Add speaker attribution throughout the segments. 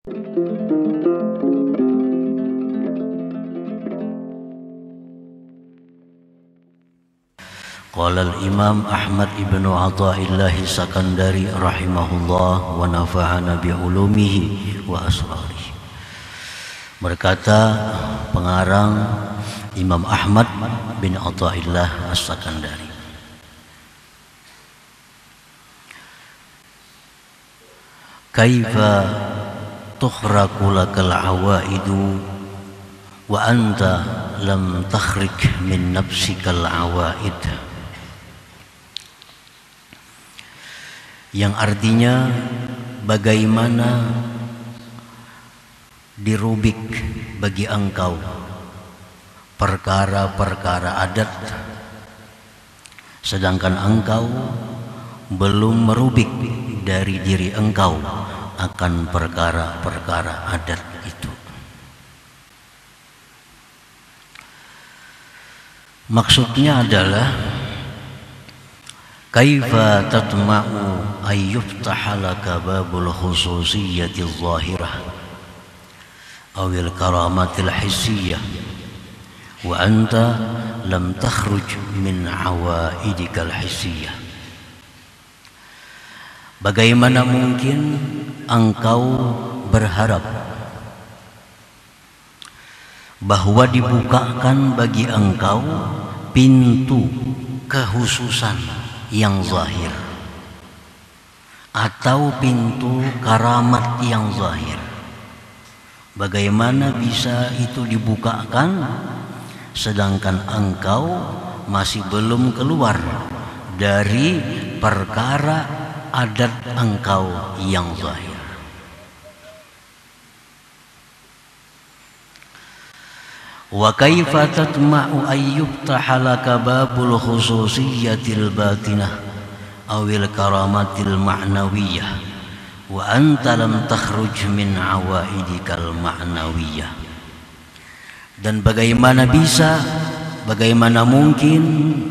Speaker 1: Qala al-Imam Ahmad ibnu Athaillah Sakandari rahimahullah wa nafa'ana bi ulumihi wa asrarihi. Berkata pengarang Imam Ahmad bin Athaillah As-Sakandari, kaifa tukhraqu lakal awaidu wa anta lam takhrik min nafsikal awaid, yang artinya bagaimana dirubik bagi engkau perkara-perkara adat, sedangkan engkau belum merubik dari diri engkau akan perkara-perkara adat itu. Maksudnya adalah kaifa tatma'u ayyuftaha laka babul khususiyyati adh-dhahirah awil karamatil hissiyah wa anta lam takhruj min awaidikal hissiyah. Bagaimana mungkin engkau berharap bahwa dibukakan bagi engkau pintu kekhususan yang zahir atau pintu karamat yang zahir? Bagaimana bisa itu dibukakan sedangkan engkau masih belum keluar dari perkara adat engkau yang zahir? Wa kaifa tatma'u ayyuftaha laka babul khususiyyatil batinah awil karamatil ma'nawiyah wa anta lam takhruj min awaidikal ma'nawiyah. Dan bagaimana mungkin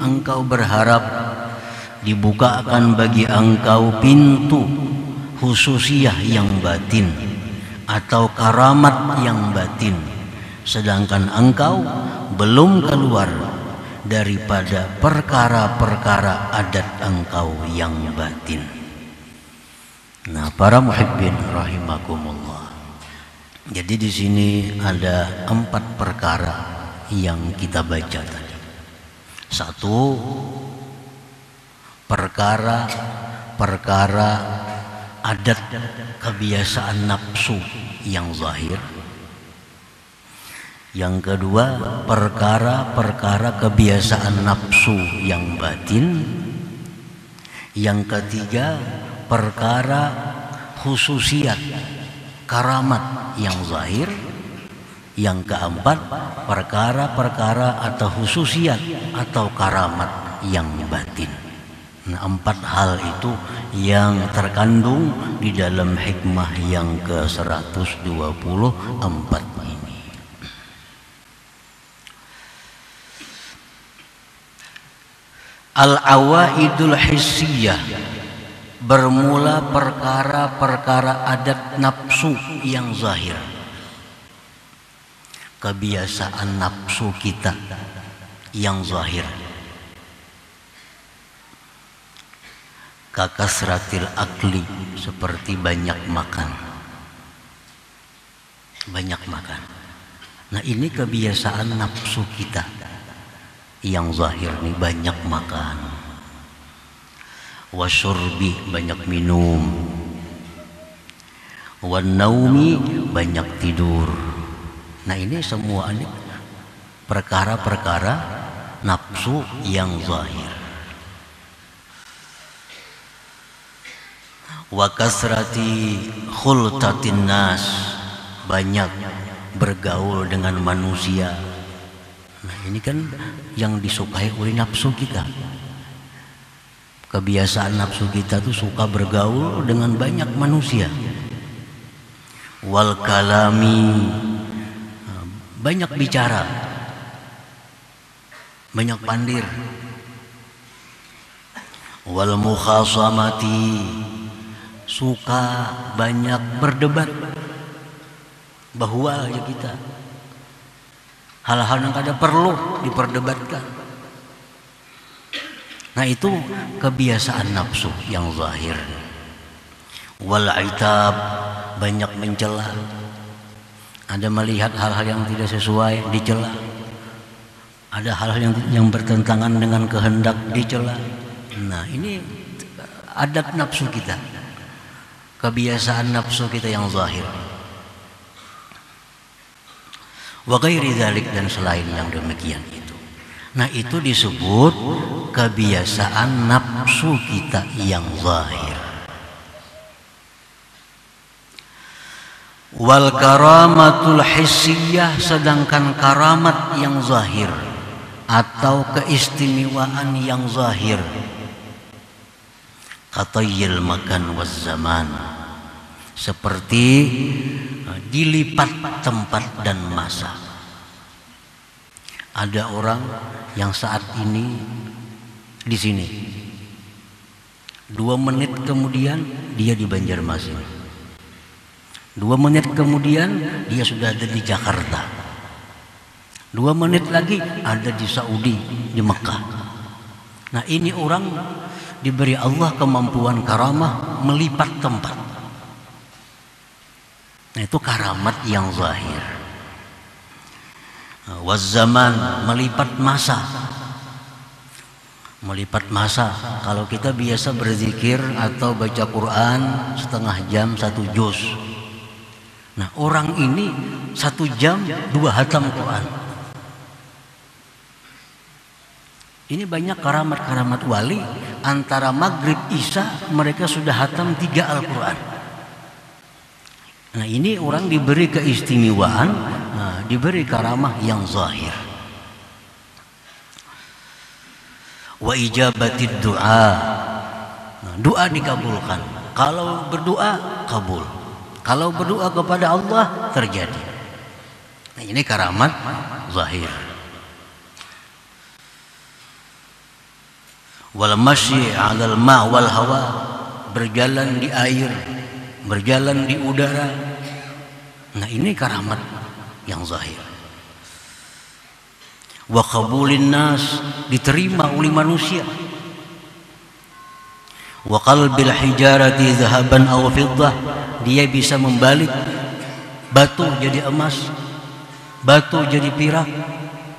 Speaker 1: engkau berharap dibukakan bagi engkau pintu khususiyah yang batin atau karamat yang batin, sedangkan engkau belum keluar daripada perkara-perkara adat engkau yang batin. Nah, para muhibbin rahimakumullah. Jadi di sini ada 4 perkara yang kita baca tadi. 1, perkara adat kebiasaan nafsu yang zahir. Yang kedua, perkara kebiasaan nafsu yang batin. Yang ketiga, perkara khususiat karamat yang zahir. Yang keempat, perkara atau khususiat atau karamat yang batin. Nah, 4 hal itu yang terkandung di dalam hikmah yang ke-124 ini. Al-awaidul hissiyah, bermula perkara adat nafsu yang zahir, kebiasaan nafsu kita yang zahir. Kakasratil akli, seperti banyak makan. Nah, ini kebiasaan nafsu kita yang zahir nih, banyak makan. Wasyurbi, banyak minum. Wanaumi, banyak tidur. Nah, ini semua ini perkara nafsu yang zahir. Wa kasrati khultatin nas, banyak bergaul dengan manusia. Nah, ini kan yang disukai oleh nafsu kita. Kebiasaan nafsu kita tuh suka bergaul dengan banyak manusia. Wal kalami, banyak bicara, banyak pandir. Wal mukhasamati, suka banyak berdebat. bahwa aja kita. Hal-hal yang kada perlu diperdebatkan. Nah itu kebiasaan nafsu yang zahir. Wal aitab, banyak mencela. Ada melihat hal-hal yang tidak sesuai, dicela. Ada hal-hal yang bertentangan dengan kehendak, dicela. Nah ini adab nafsu kita, kebiasaan nafsu kita yang zahir. Wa ghairi dzalik, dan selain yang demikian itu. Nah itu disebut kebiasaan nafsu kita yang zahir. Wal karamatul hissiyah, sedangkan karamat yang zahir atau keistimewaan yang zahir, qatayyil makan waz zaman, seperti dilipat tempat dan masa. Ada orang yang saat ini di sini, 2 menit kemudian dia di Banjarmasin, 2 menit kemudian dia sudah ada di Jakarta, 2 menit lagi ada di Saudi, di Mekah. Nah ini orang diberi Allah kemampuan karamah melipat tempat. Nah itu karamat yang zahir. Wazzaman, melipat masa. Melipat masa. Kalau kita biasa berzikir atau baca Quran setengah jam 1 juz. Nah orang ini 1 jam 2 hatam Quran. Ini banyak karamat-karamat wali, antara maghrib isya mereka sudah hatam 3 Al-Quran. Nah ini orang diberi keistimewaan, diberi karamah yang zahir. Wa ijabatid du'a, doa dikabulkan. Kalau berdoa kabul, kalau berdoa kepada Allah terjadi. Nah ini karamat zahir. Wal masyi 'alal ma' wal hawa, berjalan di air, berjalan di udara. Nah ini karamat yang zahir. Wa qabulin nas, diterima oleh manusia. Wa qalbil hijarati dhahaban aw fiddah, dia bisa membalik batu jadi emas, batu jadi perak,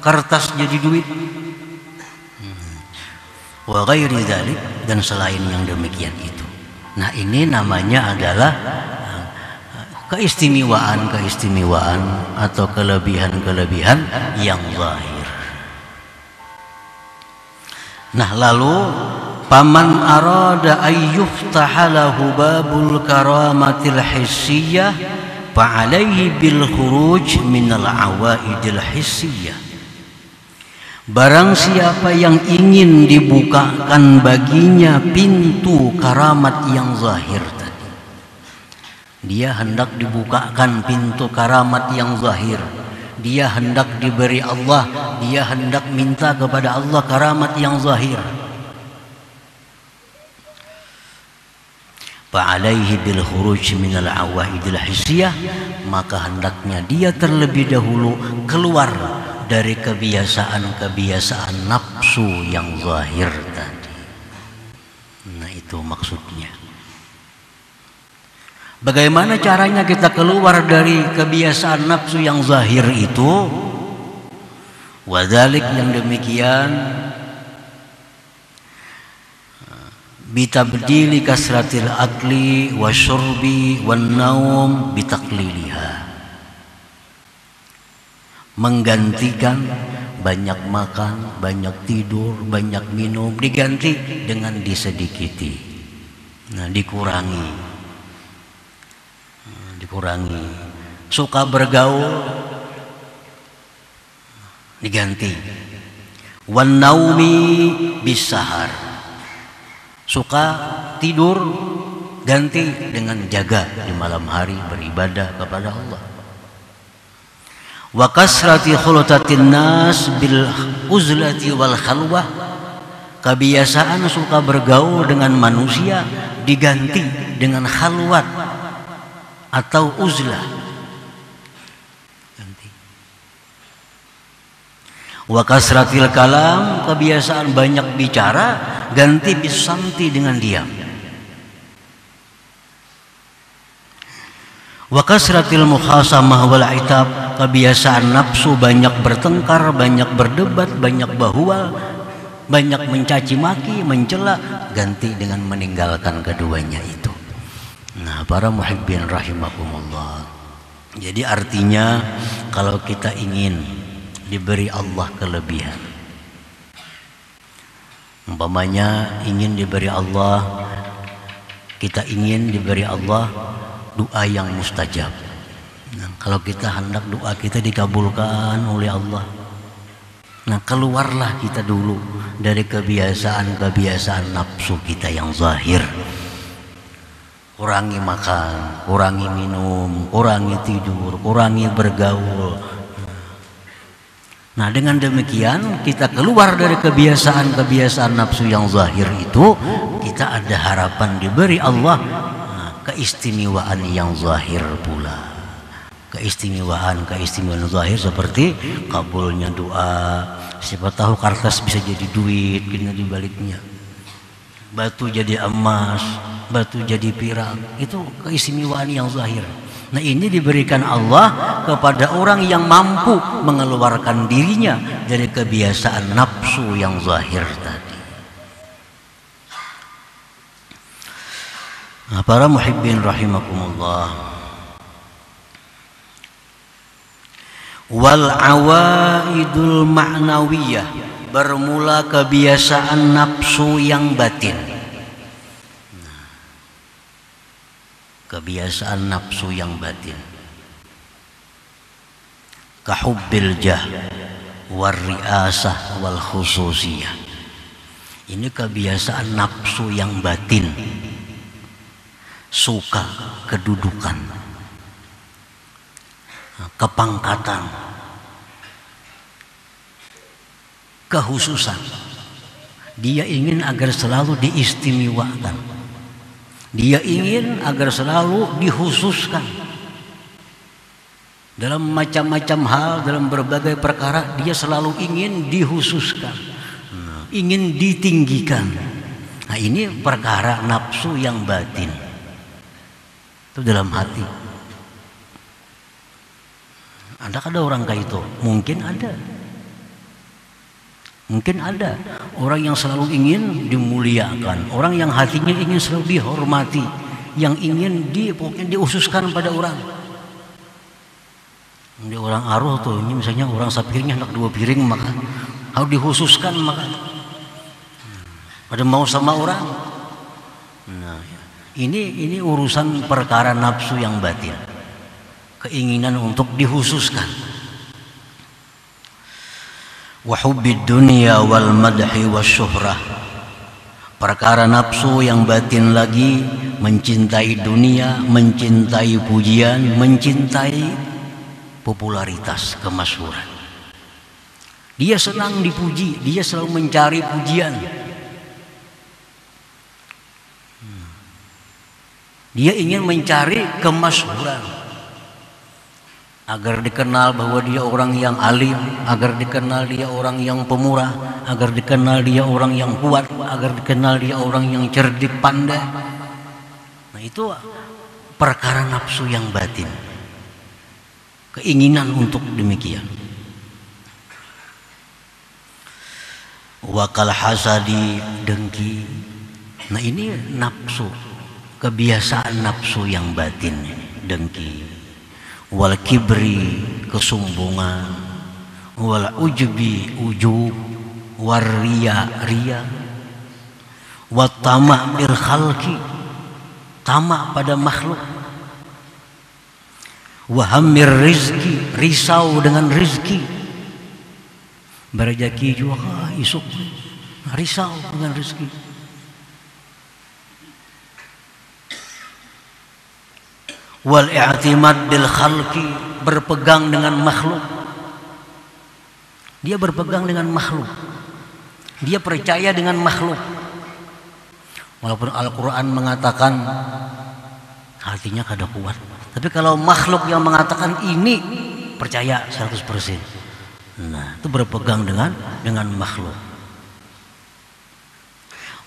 Speaker 1: kertas jadi duit. Wa ghairi dzalik, dan selain yang demikian itu. Nah ini namanya adalah keistimewaan atau kelebihan yang zahir. Nah lalu paman arada ayyuftaha lahu babul karamatil hissiyah fa'alaihi bil khuruj minal awaidil hissiyah. Barang siapa yang ingin dibukakan baginya pintu karamat yang zahir tadi, dia hendak dibukakan pintu karamat yang zahir, dia hendak diberi Allah, dia hendak minta kepada Allah karamat yang zahir. Fa'alaihi bil khuruj minal awaidil hissiyah, maka hendaknya dia terlebih dahulu keluar dari kebiasaan nafsu yang zahir tadi. Nah itu maksudnya. Bagaimana caranya kita keluar dari kebiasaan nafsu yang zahir itu? Wadzalik, yang demikian, bitabdili kasratil akli wasyurbi wan naum bitakliliha, menggantikan banyak makan, banyak tidur, banyak minum, diganti dengan disedikiti. Nah dikurangi. Suka bergaul, diganti. Wan naumi bisahar, suka tidur, ganti dengan jaga di malam hari beribadah kepada Allah. Wa kasrati khulutatin nas bil uzlati wal khalwah, kebiasaan suka bergaul dengan manusia diganti dengan khalwat atau uzlah. Wa kasratil kalam, kebiasaan banyak bicara, ganti bisamti dengan diam. Wa kasratil mukhasamah wal itab, kebiasaan nafsu banyak bertengkar, banyak berdebat, banyak bahwal, banyak mencaci maki, mencela, ganti dengan meninggalkan keduanya itu. Nah, para muhibbin rahimakumullah. Jadi artinya kalau kita ingin diberi Allah kelebihan, umpamanya ingin diberi Allah, kita ingin diberi Allah doa yang mustajab. Nah, kalau kita hendak doa kita dikabulkan oleh Allah, nah keluarlah kita dulu dari kebiasaan-kebiasaan nafsu kita yang zahir. Kurangi makan, kurangi minum, kurangi tidur, kurangi bergaul. Nah, dengan demikian kita keluar dari kebiasaan-kebiasaan nafsu yang zahir itu, kita ada harapan diberi Allah keistimewaan yang zahir pula. Keistimewaan zahir seperti kabulnya doa. Siapa tahu kertas bisa jadi duit, gini dibaliknya. Batu jadi emas, batu jadi perak. Itu keistimewaan yang zahir. Nah, ini diberikan Allah kepada orang yang mampu mengeluarkan dirinya dari kebiasaan nafsu yang zahir tadi. Nah, para muhibbin rahimakumullah. Wal awaidul ma'nawiyah, bermula kebiasaan nafsu yang batin. Kebiasaan nafsu yang batin. Kahubbil jah war riasah wal khususiyah. Ini kebiasaan nafsu yang batin. Suka kedudukan, kepangkatan, kehususan. Dia ingin agar selalu diistimewakan. Dia ingin agar selalu dikhususkan. Dalam macam-macam hal, dalam berbagai perkara, dia selalu ingin dikhususkan, ingin ditinggikan. Nah, ini perkara nafsu yang batin. Itu dalam hati. Ada orang kayak itu? Mungkin ada. Mungkin ada orang yang selalu ingin dimuliakan, orang yang hatinya ingin selalu dihormati, yang ingin pokoknya diususkan pada orang. Dia orang aruh tuh, ini misalnya orang sapirnya hendak 2 piring makan, harus dikhususkan makan. Pada mau sama orang. Nah, ini urusan perkara nafsu yang batin, keinginan untuk dikhususkan. Wa hubbid dunya wal madhi wasyuhrah, perkara nafsu yang batin lagi, mencintai dunia, mencintai pujian, mencintai popularitas, kemasyhuran. Dia senang dipuji, dia selalu mencari pujian. Dia ingin mencari kemasyhuran agar dikenal bahwa dia orang yang alim, agar dikenal dia orang yang pemurah, agar dikenal dia orang yang kuat, agar dikenal dia orang yang cerdik pandai. Nah, itu perkara nafsu yang batin, keinginan untuk demikian. Wakal hasadi, dengki. Nah, ini nafsu, kebiasaan nafsu yang batin, dengki. Wal kibri, kesombongan. Wal ujbi, ujub. War riya, riya. Wat tama' bil khalqi, tamak pada makhluk. Wa hammir rizki, risau dengan rizki. Berjaki juga isuk, risau dengan rizki. Wal i'timad bil khalqi, berpegang dengan makhluk. Dia berpegang dengan makhluk, dia percaya dengan makhluk. Walaupun Al-Quran mengatakan hatinya kada kuat, tapi kalau makhluk yang mengatakan ini, percaya 100%. Nah, itu berpegang dengan makhluk.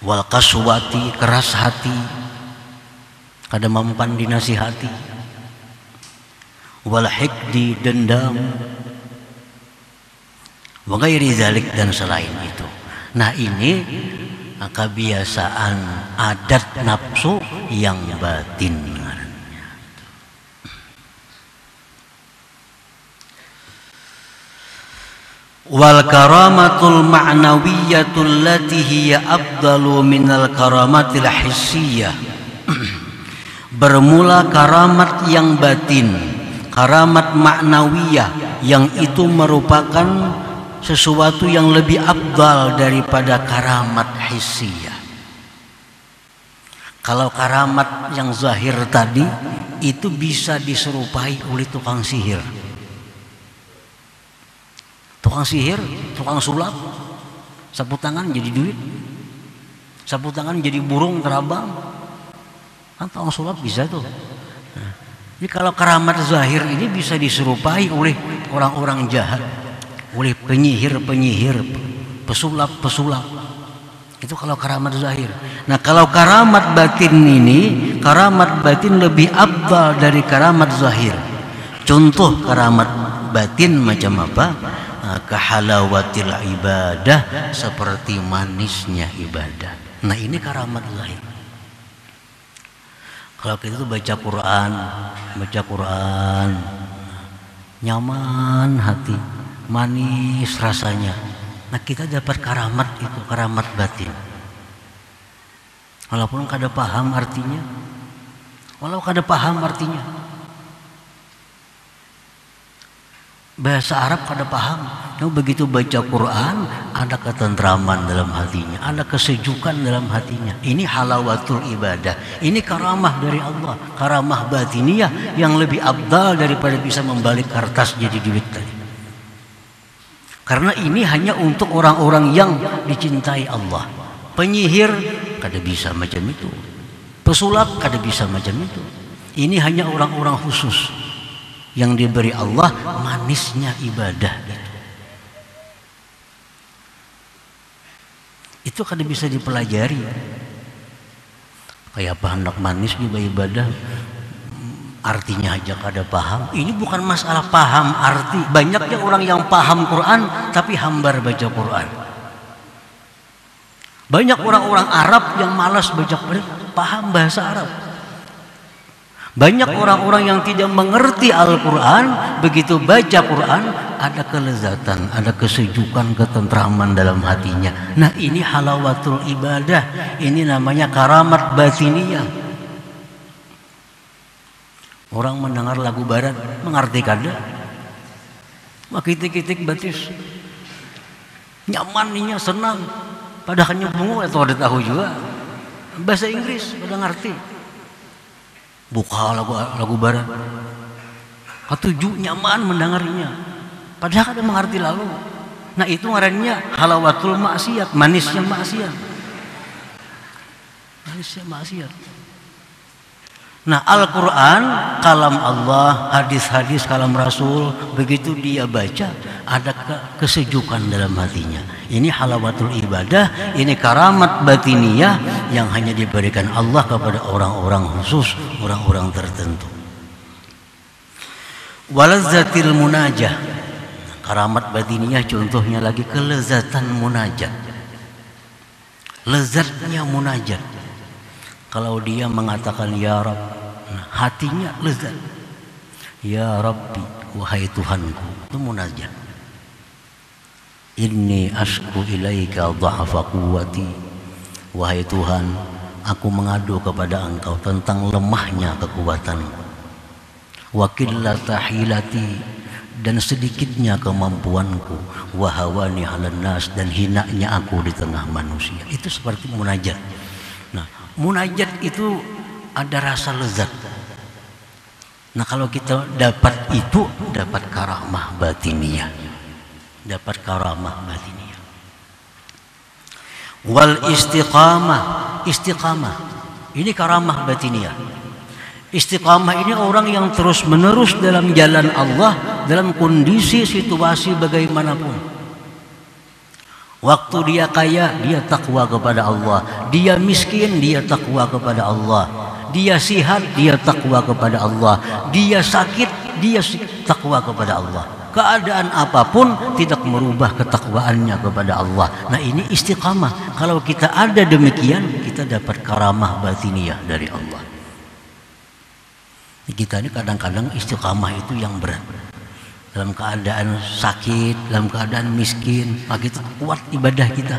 Speaker 1: Wal qaswati, keras hati, kada mempan dinasihati. Wal hikdi, dendam. Wa ghairi dzalik, dan selain itu. Nah, ini kebiasaan adat nafsu yang batin. Wal karamatul ma'nawiyatul lati hiya afdalu minal karamatil hissiyah. Bermula karamat yang batin, karamat ma'nawiyah, yang itu merupakan sesuatu yang lebih afdal daripada karamat hissiyah. Kalau karamat yang zahir tadi itu bisa diserupai oleh tukang sihir. Tukang sihir, tukang sulap, sapu tangan jadi duit, sapu tangan jadi burung terbang, kan tukang sulap bisa tuh. Nah, jadi kalau karamat zahir ini bisa diserupai oleh orang-orang jahat, oleh penyihir-penyihir, pesulap-pesulap. Itu kalau karamat zahir. Nah, kalau karamat batin ini, karamat batin lebih afdal dari karamat zahir. Contoh karamat batin macam apa? Kahalawatil ibadah, seperti manisnya ibadah. Nah, ini karamat zahir. Kalau kita tuh baca Quran, nyaman hati, manis rasanya. Nah, kita dapat karamat itu, karamat batin. Walaupun kada paham artinya, bahasa Arab kada paham. Nah, begitu baca Quran, ada ketentraman dalam hatinya, ada kesejukan dalam hatinya. Ini halawatul ibadah. Ini karamah dari Allah, karamah batiniyah yang lebih afdal daripada bisa membalik kertas jadi duit tadi. Karena ini hanya untuk orang-orang yang dicintai Allah. Penyihir kada bisa macam itu. Pesulap kada bisa macam itu. Ini hanya orang-orang khusus yang diberi Allah manisnya ibadah itu kada bisa dipelajari. Kayak apa hendak manis juga ibadah, artinya aja kada paham. Ini bukan masalah paham arti. Banyaknya orang yang paham Quran tapi hambar baca Quran. Banyak orang-orang Arab yang malas baca Quran, paham bahasa Arab. Banyak orang-orang yang tidak mengerti Al-Quran, begitu baca Quran ada kelezatan, ada kesejukan, ketentraman dalam hatinya. Nah, ini halawatul ibadah, ini namanya karamat batiniyah. Orang mendengar lagu barat mengerti kada? Makitik-kitik batis, nyamannya senang, padahal nyambung atau ada tahu juga bahasa Inggris, pada ngerti. Buka lagu barat, ketujuh nyaman mendengarnya, padahal ada mengerti lalu. Nah, itu ngarannya halawatul maksiat, manisnya maksiat. Nah, Al-Quran kalam Allah, hadis-hadis kalam Rasul, begitu dia baca ada kesejukan dalam hatinya. Ini halawatul ibadah, ini karamat batiniyah yang hanya diberikan Allah kepada orang-orang khusus, orang-orang tertentu. Walazzatil munajah, karamat batiniyah contohnya lagi kelezatan munajat. Lezatnya munajat. Kalau dia mengatakan ya Rabb, hatinya lezat. Ya Rabbi, wahai Tuhanku, itu munajat. Inni ashku ilaika dha'fa quwwati. Wahai Tuhan, aku mengadu kepada Engkau tentang lemahnya kekuatanku. Wa qillata hilati, dan sedikitnya kemampuanku. Wa hawani 'alan nas, dan hinanya aku di tengah manusia. Itu seperti munajat. Nah, munajat itu ada rasa lezat. Nah, kalau kita dapat itu, dapat karamah batiniyah. Dapat karamah batiniyah. Wal istiqamah, istiqamah ini karamah batiniyah. Istiqamah ini orang yang terus menerus dalam jalan Allah, dalam kondisi situasi bagaimanapun. Waktu dia kaya, dia takwa kepada Allah. Dia miskin, dia takwa kepada Allah. Dia sihat, dia takwa kepada Allah. Dia sakit, dia takwa kepada Allah. Keadaan apapun tidak merubah ketakwaannya kepada Allah. Nah, ini istiqamah. Kalau kita ada demikian, kita dapat karamah batiniyah dari Allah. Kita ini kadang-kadang istiqamah itu yang berat. Dalam keadaan sakit, dalam keadaan miskin, maka itu kuat ibadah kita.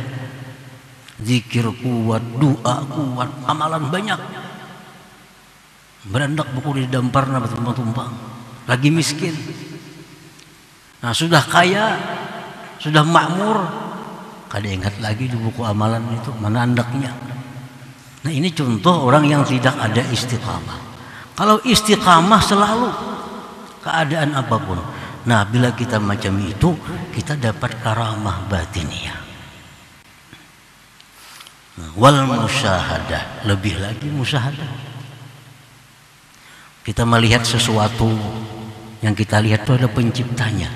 Speaker 1: Zikir kuat, doa kuat, amalan banyak. Berandak buku di damparna bertumpang-tumpang. Lagi miskin. Nah, sudah kaya, sudah makmur, kada ingat lagi di buku amalan itu mana andaknya. Nah, ini contoh orang yang tidak ada istiqamah. Kalau istiqamah selalu keadaan apapun. Nah, bila kita macam itu, kita dapat karamah batiniyah. Nah, wal musyahadah, lebih lagi musyahadah. Kita melihat sesuatu, yang kita lihat itu ada penciptanya.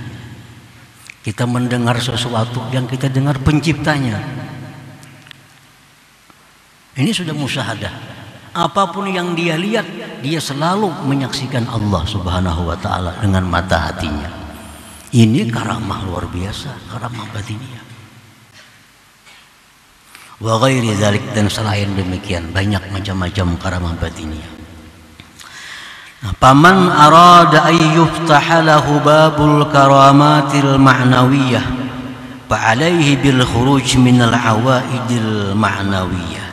Speaker 1: Kita mendengar sesuatu, yang kita dengar penciptanya. Ini sudah musyahadah. Apapun yang dia lihat, dia selalu menyaksikan Allah Subhanahu wa ta'ala dengan mata hatinya. Ini karamah luar biasa, karamah batiniyah. Wa ghairi dzalik, dan selain demikian banyak macam-macam karamah batiniyah. Paman arada ay yuftaha lahu babul karamatil ma'nawiyah fa alaihi bil khuruj minal awaidil ma'nawiyah.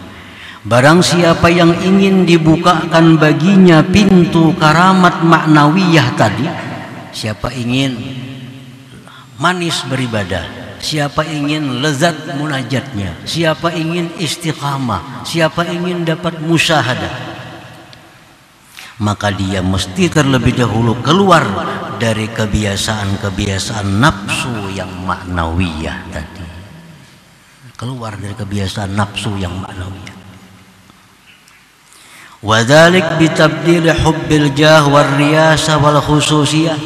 Speaker 1: Barang siapa yang ingin dibukakan baginya pintu karamat ma'nawiyah tadi, siapa ingin manis beribadah, siapa ingin lezat munajatnya, siapa ingin istiqamah, siapa ingin dapat musyahadah, maka dia mesti terlebih dahulu keluar dari kebiasaan-kebiasaan nafsu yang maknawiyah tadi. Keluar dari kebiasaan nafsu yang maknawiyah. Wadzalik bitabdil hubbil jah war riyasa wal khususiyah.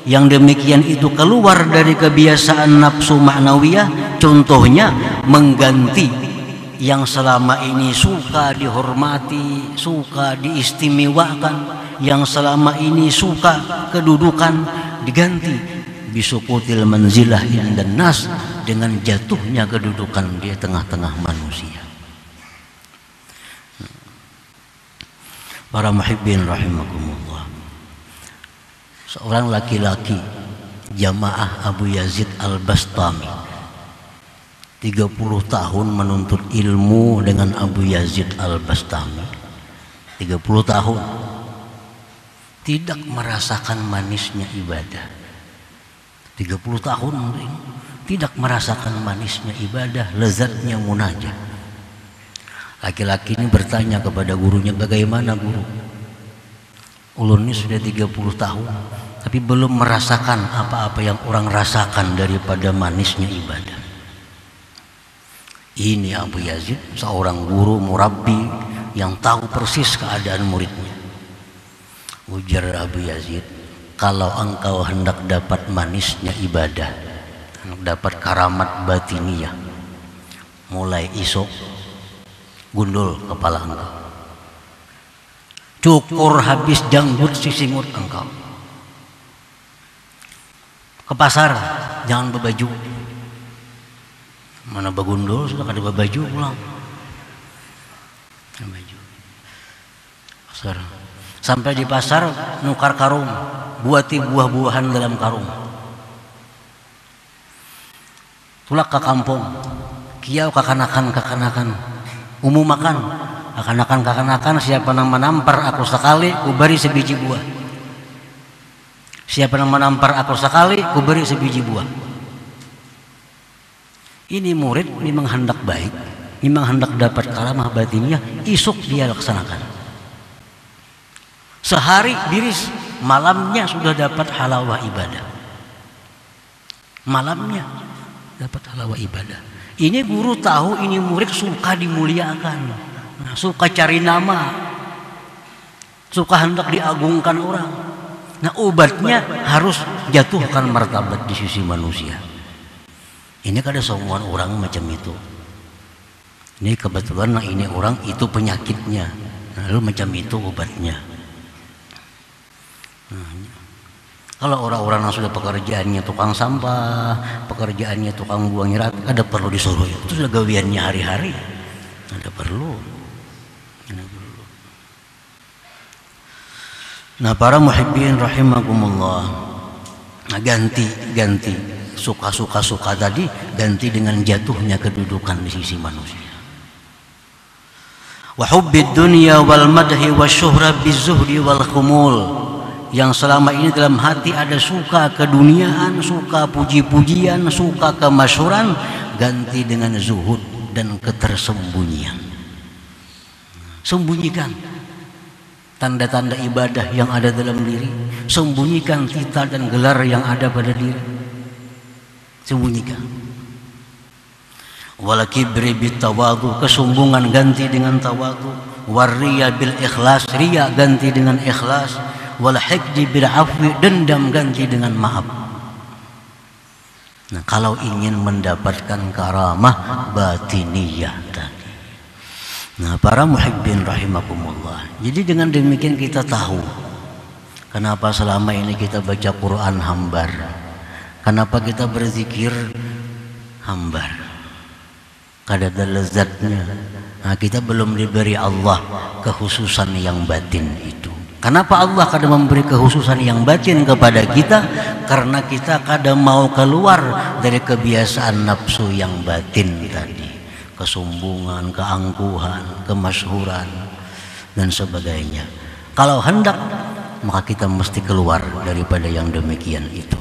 Speaker 1: Yang demikian itu keluar dari kebiasaan nafsu maknawiyah, contohnya mengganti yang selama ini suka dihormati, suka diistimewakan, yang selama ini suka kedudukan, diganti bisukutil manzilah indan nas, dengan jatuhnya kedudukan di tengah-tengah manusia. Para muhibbin rahimakumullah, seorang laki-laki jamaah Abu Yazid Al-Bastami 30 tahun menuntut ilmu dengan Abu Yazid Al-Bastami. 30 tahun tidak merasakan manisnya ibadah. 30 tahun tidak merasakan manisnya ibadah, lezatnya munajat. Laki-laki ini bertanya kepada gurunya, bagaimana guru? Ulun ini sudah 30 tahun tapi belum merasakan apa-apa yang orang rasakan daripada manisnya ibadah. Ini Abu Yazid, seorang guru murabbi yang tahu persis keadaan muridnya. Ujar Abu Yazid, kalau engkau hendak dapat manisnya ibadah, dapat karamat batiniyah, mulai esok gundul kepala engkau, cukur habis janggut sisingut engkau, ke pasar jangan berbaju. Mana bagundul sudah kada baju pulang. Baju. Pasar. Sampai di pasar nukar karung, buati buah-buahan dalam karung. Tulak ke kampung, kiau kakanakan, umumakan kakanakan, siapa yang menampar aku sekali, kuberi sebiji buah. Siapa yang menampar aku sekali, kuberi sebiji buah. Ini murid memang hendak baik, memang hendak dapat karamah batiniyah, isuk dia laksanakan. Sehari biris, malamnya sudah dapat halawah ibadah. Malamnya dapat halawah ibadah. Ini guru tahu ini murid suka dimuliakan, suka cari nama, suka hendak diagungkan orang. Nah, obatnya harus jatuhkan martabat di sisi manusia. Ini kada semua orang macam itu. Ini kebetulan ini orang itu penyakitnya. Lalu macam itu obatnya. Kalau orang-orang yang sudah pekerjaannya tukang sampah, pekerjaannya tukang buang nyerat, ada perlu disuruh itu sudah gawiannya hari-hari. Ada perlu. Nah, para muhibbin rahimakumullah, nah, ganti suka tadi ganti dengan jatuhnya kedudukan di sisi manusia. Wa hubbid dunya wal madhi wasyuhra bizuhdi wal khumul. Yang selama ini dalam hati ada suka keduniaan, suka puji-pujian, suka kemasyhuran, ganti dengan zuhud dan ketersembunyian. Sembunyikan tanda-tanda ibadah yang ada dalam diri, sembunyikan titel dan gelar yang ada pada diri, sembunyikan. Wal kibri bit tawadhu, kesombongan ganti dengan tawadhu. Wariya bil ikhlas, riya ganti dengan ikhlas. Wal hikdi bil afwi, dendam ganti dengan maaf. Nah, kalau ingin mendapatkan karamah batiniyah tadi. Nah, para muhibbin rahimakumullah, jadi dengan demikian kita tahu kenapa selama ini kita baca Quran hambar, kenapa kita berzikir hambar, kada ada lezatnya. Nah, kita belum diberi Allah kekhususan yang batin itu. Kenapa Allah kada memberi kekhususan yang batin kepada kita? Karena kita kada mau keluar dari kebiasaan nafsu yang batin tadi, kesombongan, keangkuhan, kemasyhuran dan sebagainya. Kalau hendak, maka kita mesti keluar daripada yang demikian itu.